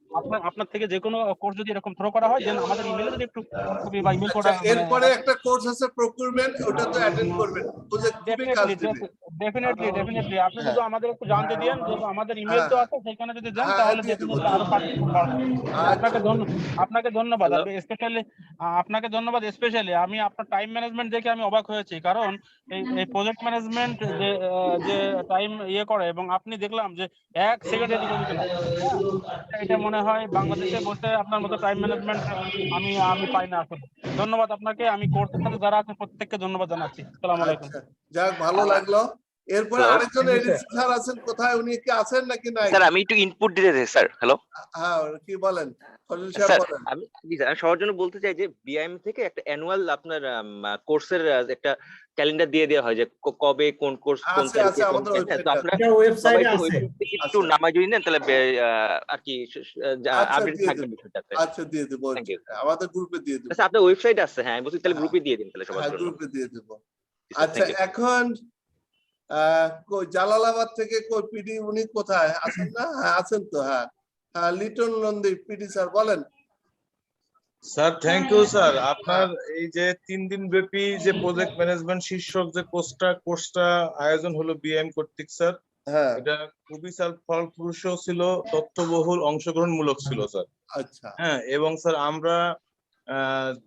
আপনার থেকে যে কোনো কোর্স যদি এরকম থ্রো করা হয়, দেন আমাদের ইমেলে যদি একটু কপি বা ইমেল আচ্ছা, করা, মানে এরপরে একটা কোর্স আছে প্রকিউরমেন্ট, ওটা তো অ্যাটেন্ড করবেন, বুঝে খুবই কাজ ডেফিনেটলি দিবে। ডেফিনেটলি আপনি হ্যাঁ শুধু আমাদের একটু জানতে দিন, যেহেতু আমাদের ইমেল হ্যাঁ তো আছে, সেখানে যদি যান হ্যাঁ তাহলে দিয়ে দেবো ডেফিনেটলি আরো পার্টিসিপেট বাড়বে। আচ্ছা আপনাকে ধন্যবাদ, হ্যালো স্পেশালি আপনাকে ধন্যবাদ স্পেশালি। আমি আপনার টাইম ম্যানেজমেন্ট দেখে আমি অবাক হয়েছি, কারণ এই প্রজেক্ট ম্যানেজমেন্ট যে টাইম ইয়ে করে, এবং আপনি দেখলাম যে 1 সেকেন্ড এদিক ওদিকে না। হ্যাঁ, এটা মনে হয় বাংলাদেশে বসে আপনার মতো টাইম ম্যানেজমেন্ট আমি আমি পাই না আসলে। ধন্যবাদ আপনাকে, আমি কোর্সের সাথে যারা আছে প্রত্যেককে ধন্যবাদ জানাচ্ছি। আসসালামু আলাইকুম। আচ্ছা যাক ভালো লাগলো। এরপরে হ্যালো আরেকজন Thank you, এডিসি স্যার আছেন, কোথায় উনি কি আছেন নাকি নাই? স্যার, আমি একটু ইনপুট দিতে চাই স্যার। হ্যালো হ্যাঁ কি বলেন খলিল সাহেব স্যার, বলেন। জি স্যার, আমি সবার জন্য বলতে চাই যে বিআইএম থেকে একটা অ্যানুয়াল আপনার কোর্সের একটা ক্যালেন্ডার দিয়ে দেওয়া হয় যে কবে কোন কোর্স কোন আছে তারিখে কোন আমাদের টাইমে। তো ওয়েবসাইটে আপনারা এটা সবাই ওয়েবসাইটে একটু আছে। ওয়েবসাইট থেকে একটু আচ্ছা নামায় যদি নেন তাহলে আর কি আচ্ছা আপডেট দিয়ে থাকবে দেবো, বিষয়টাতে। আচ্ছা দিয়ে দেবো, থ্যাংক ইউ। আমাদের গ্রুপে দিয়ে দেবো। আচ্ছা, আপনার ওয়েবসাইট আছে? হ্যাঁ, আমি বলছি তাহলে হ্যাঁ গ্রুপে দিয়ে দিন তাহলে সবার হ্যাঁ জন্য। গ্রুপে দিয়ে দেবো। জি স্যার, আচ্ছা থ্যাংক ইউ। এখন জালালাবাদ থেকে কই পিডি উনি কোথায় আছেন না? হ্যাঁ আছেন তো, হ্যাঁ হ্যাঁ লিটন নন্দী পিডি স্যার বলেন। Sir thank you sir. আপনার এই যে 3 দিন ব্যাপী যে প্রজেক্ট ম্যানেজমেন্ট শীর্ষক যে কোর্সটা আয়োজন হলো বিএম কর্তৃক স্যার, হ্যাঁ এটা খুবই স্যার ফলপ্রসূ ছিল, তথ্যবহুল, অংশগ্রহণমূলক ছিল স্যার। আচ্ছা হ্যাঁ, এবং স্যার আমরা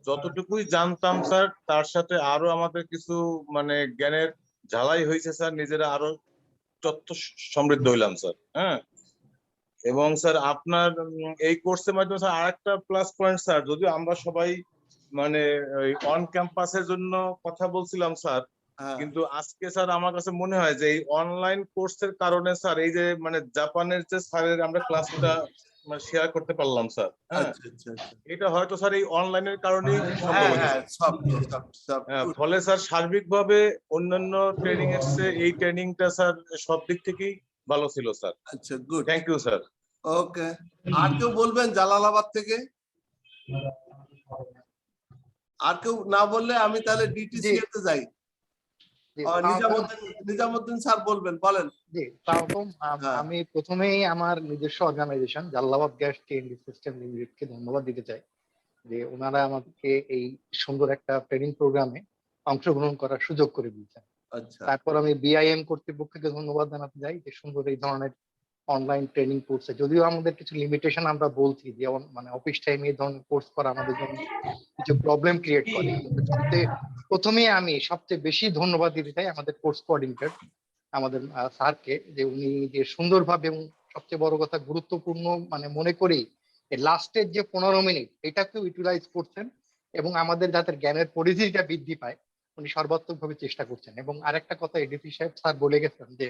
যতটুকুই জানতাম স্যার, তার সাথে আরো আমাদের কিছু মানে জ্ঞানের ঝালাই হয়েছে স্যার, নিজেরা আরো তথ্য সমৃদ্ধ হইলাম স্যার। হ্যাঁ, এবং স্যার আপনার এই কোর্সের মাধ্যমে স্যার আরেকটা প্লাস পয়েন্ট স্যার, যদিও আমরা সবাই মানে অন ক্যাম্পাসের জন্য কথা বলছিলাম স্যার, হ্যাঁ কিন্তু আজকে স্যার আমার কাছে মনে হয় যে এই অনলাইন কোর্সের কারণে স্যার এই যে মানে জাপানের যে স্যারের আমরা ক্লাসটা মানে শেয়ার করতে পারলাম স্যার। হ্যাঁ, আচ্ছা আচ্ছা আচ্ছা এটা হয়তো স্যার এই অনলাইনের কারণেই সম্ভব হ্যাঁ হয়েছে হ্যাঁ স্যার। সব ফলে স্যার সার্বিকভাবে অন্যান্য ট্রেনিং এর চেয়ে এই ট্রেনিংটা স্যার সব দিক থেকেই ভালো ছিল স্যার। আচ্ছা গুড থ্যাংক ইউ স্যার। ওকে। আর কেউ বলবেন জালালাবাদ থেকে? আর কেউ না বললে আমি তাহলে ডিটিসি তে যাই। নিজামুদ্দিন স্যার বলবেন, বলেন। জি, স্বাগতম। হ্যাঁ। আমি প্রথমেই আমার নিজস্ব organisation Jalalabad gas TND system লিমিটেডকে ধন্যবাদ দিতে চাই যে ওনারা আমাকে এই সুন্দর একটা ট্রেনিং প্রোগ্রামে অংশগ্রহণ করার সুযোগ করে দিয়েছেন। আচ্ছা তারপর আমি বিআইএম কর্তৃপক্ষকে ধন্যবাদ জানাতে চাই যে সুন্দর এই ধরনের অনলাইন ট্রেনিং কোর্সে, যদিও আমাদের কিছু লিমিটেশন আমরা বলছি যে মানে অফিস টাইমে এই ধরনের কোর্স করা আমাদের জন্য কিছু প্রবলেম ক্রিয়েট করে, কিন্তু প্রথমে আমি সবচেয়ে বেশি ধন্যবাদ দিতে চাই আমাদের কোর্স কোঅর্ডিনেটর আমাদের স্যারকে, যে উনি যে সুন্দরভাবে এবং সবচেয়ে বড় কথা গুরুত্বপূর্ণ মানে মনে করি লাস্টের যে 15 মিনিট এটাকেও ইউটিলাইজ করছেন এবং আমাদের যাতে জ্ঞানের পরিধিটা বৃদ্ধি পায় উনি সর্বাত্মকভাবে চেষ্টা করছেন। এবং আরেকটা কথা এডিসি সাহেব স্যার বলে গেছেন যে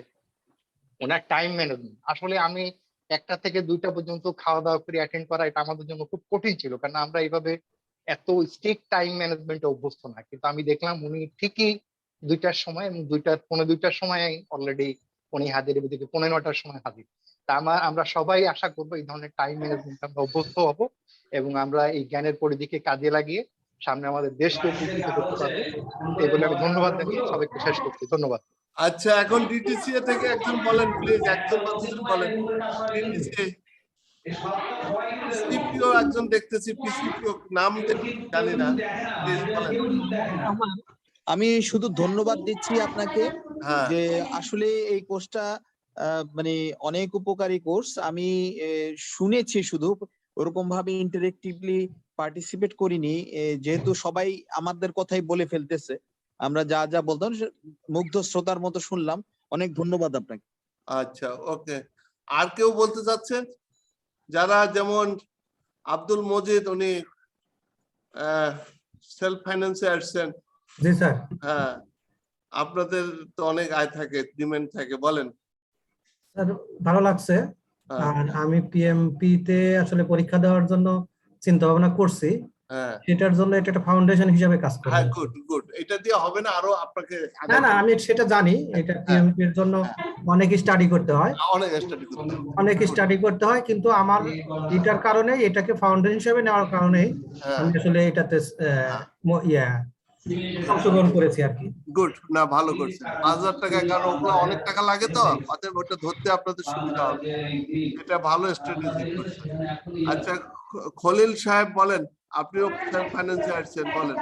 ওনার টাইম ম্যানেজমেন্ট, আসলে আমি 1টা থেকে 2টা পর্যন্ত খাওয়া দাওয়া করে অ্যাটেন্ড করা এটা আমাদের জন্য খুব কঠিন ছিল, কারণ আমরা এইভাবে এত স্ট্রিক্ট টাইম ম্যানেজমেন্টে অভ্যস্ত না। কিন্তু আমি দেখলাম উনি ঠিকই 2টার সময় এবং 2:15 সময় অলরেডি উনি হাজির, এদিকে 9:15টার সময় হাজির। তা আমরা সবাই আশা করবো এই ধরনের টাইম ম্যানেজমেন্ট আমরা অভ্যস্ত হব এবং আমরা এই জ্ঞানের পরিধিকে কাজে লাগিয়ে সামনে আমাদের দেশকে উপকৃত করতে পারবো। এই বলে আমি ধন্যবাদ জানিয়ে সবাইকে শেষ করছি। ধন্যবাদ। আচ্ছা এখন ডিটিসি থেকে একজন বলেন প্লিজ, একজন বা দুজন বলেন। ডিটিসি সিপিও একজন দেখতেছি, পিসিপিও নাম জানি না, প্লিজ বলেন। আমি শুধু ধন্যবাদ দিচ্ছি আপনাকে হ্যাঁ যে আসলে এই কোর্সটা মানে অনেক উপকারী কোর্স। আমি শুনেছি শুধু, ওরকম ভাবে ইন্টারেক্টিভলি পার্টিসিপেট করিনি, যেহেতু সবাই আমাদের কথাই বলে ফেলতেছে, আমরা যা যা বলতাম মুগ্ধ শ্রোতার মতো শুনলাম। অনেক ধন্যবাদ আপনাকে। আচ্ছা ওকে। আর কেউ বলতে চাচ্ছেন? যারা যেমন আব্দুল মজিদ, উনি সেলফ ফাইন্যান্সে আসছেন। জি স্যার। হ্যাঁ আপনাদের তো অনেক আয় থাকে, ডিমান্ড থাকে, বলেন। স্যার ভালো লাগছে। হ্যাঁ আর আমি পিএমপি তে আসলে পরীক্ষা দেওয়ার জন্য চিন্তা ভাবনা করছি, হ্যাঁ সেটার জন্য এটা একটা ফাউন্ডেশন হিসেবে কাজ করে। হ্যাঁ গুড গুড। এটা দিয়ে হবে না, আরো আপনাকে না না, আমি সেটা জানি, এটা পিএমপি এর জন্য অনেক স্টাডি করতে হয়, অনেক স্টাডি করতে হবে। অনেক স্টাডি করতে হয়, কিন্তু আমার এটার কারণে এটাকে ফাউন্ডেশন হিসেবে নেওয়ার কারণে হ্যাঁ আমি আসলে এটাতে অংশগ্রহণ করেছি আর কি। গুড, না ভালো করছেন। 5,000 টাকা, কারণ ওগুলো অনেক টাকা লাগে তো, অতএব ওটা ধরতে আপনাদের সুবিধা হবে। এটা ভালো স্ট্র্যাটেজি করছেন। আচ্ছা খলিল সাহেব বলেন, আপনিও সেলফ ফাইন্যান্সে আসছেন, বলেন।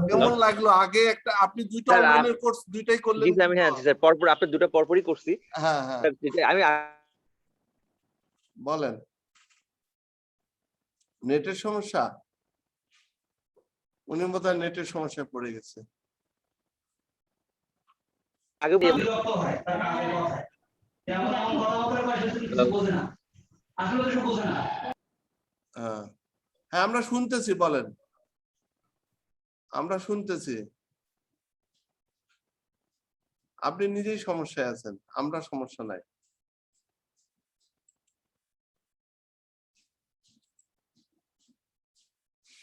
কেমন লাগলো? আগে একটা আপনি দুইটা স্যার, অনলাইনের কোর্স দুইটাই করলেন জি স্যার, আমি হ্যাঁ জি স্যার, পরপর আপনার দুটো পরপরই করছি। হ্যাঁ হ্যাঁ আমি বলেন। নেটের সমস্যা? উনি বোধহয় নেটের সমস্যায় পড়ে গেছে। আগে হ্যাঁ হ্যাঁ আমরা শুনতেছি, বলেন। আমরা শুনতেছি। আপনি নিজেই সমস্যায় আছেন, আমরা সমস্যা নাই।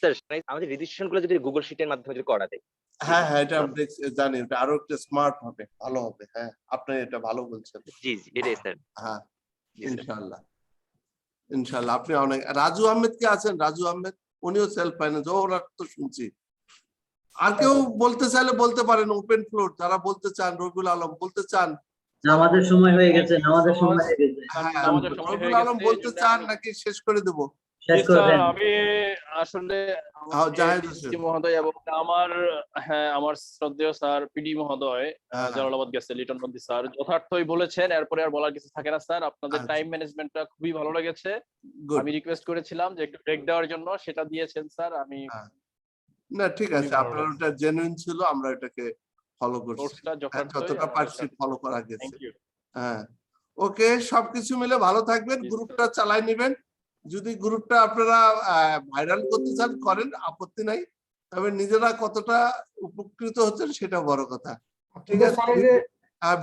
স্যার আমাদের রেজিস্ট্রেশন গুলো যদি গুগল শিটের মাধ্যমে যদি করা যায়। হ্যাঁ হ্যাঁ এটা আমি জানি, এটা আরো একটু স্মার্ট হবে, ভালো হবে। হ্যাঁ আপনি এটা ভালো বলছেন। জি জি, এটাই স্যার। হ্যাঁ জি স্যার। ইনশাআল্লাহ ইনশাআল্লাহ। আপনি অনেক, রাজু আহমেদ কে আছেন? রাজু আহমেদ উনিও সেলফ ফাইন্যান্স, ওরা তো শুনছি। আর কেউ বলতে চাইলে বলতে পারেন, ওপেন ফ্লোর। যারা বলতে চান, রবিউল আলম বলতে চান। আমাদের সময় হয়ে গেছে, আমাদের সময় হয়ে গেছে। হ্যাঁ আমাদের সময় হয়ে রবিউল আলম গেছে, বলতে এই জন্য চান আমি- নাকি শেষ করে দেব? শেষ জি করে স্যার, দেন। আমি আসলে হ্যাঁ, জাহেদ DCC হোসেন। মহোদয় এবং আমার শ্রদ্ধেয় স্যার পিডি মহোদয় হ্যাঁ। জালালাবাদ গেছে লিটন মন্দি স্যার যথার্থই বলেছেন, এরপরে আর বলার কিছু থাকে না স্যার। আপনাদের আচ্ছা। টাইম ম্যানেজমেন্টটা খুবই ভালো লেগেছে। Good. আমি রিকোয়েস্ট করেছিলাম যে একটু ব্রেক দেওয়ার জন্য, সেটা দিয়েছেন স্যার। আমি হ্যাঁ। না ঠিক আছে, ভালো আপনার লাগছে। ওটা জেনুইন ছিল, আমরা এটাকে ফলো করছি। কোর্সটা যথার্থই যতটা আমাদের পারছি স্যার। ফলো করা গেছে। Thank you. হ্যাঁ ওকে, সবকিছু মিলে ভালো থাকবেন, Yes, গ্রুপটা চালাই নেবেন। যদি গ্রুপটা আপনারা ভাইরাল করতে চান করেন, আপত্তি নাই। তবে নিজেরা কতটা উপকৃত হচ্ছেন সেটা বড় কথা। ঠিক আছে, স্যার, এই যে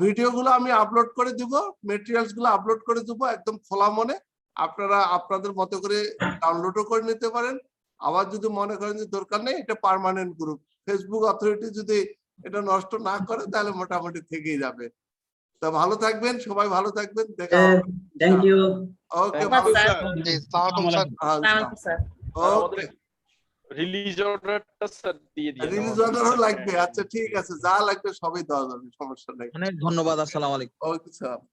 ভিডিওগুলো আমি আপলোড করে দিব, মেটেরিয়ালস গুলো আপলোড করে দিব একদম খোলা মনে। আপনারা আপনাদের মতো করে ডাউনলোডও করে নিতে পারেন। আবার যদি মনে করেন যে দরকার নেই, এটা পার্মানেন্ট গ্রুপ, ফেসবুক অথরিটি যদি এটা নষ্ট না করে তাহলে মোটামুটি থেকেই যাবে। তো ভালো থাকবেন, সবাই ভালো থাকবেন, দেখা হবে। Thank you. ওকে, ধন্যবাদ স্যার। জি, আসসালামু আলাইকুম স্যার। আসসালামু স্যার। ওকে, রিলিজ অর্ডারটা স্যার দিয়ে দিন। রিলিজ অর্ডারও লাগবে? আচ্ছা ঠিক আছে, যা লাগবে সবই দেওয়া যাবে, সমস্যা নেই। অনেক ধন্যবাদ। আসসালামু আলাইকুম। Okay sir.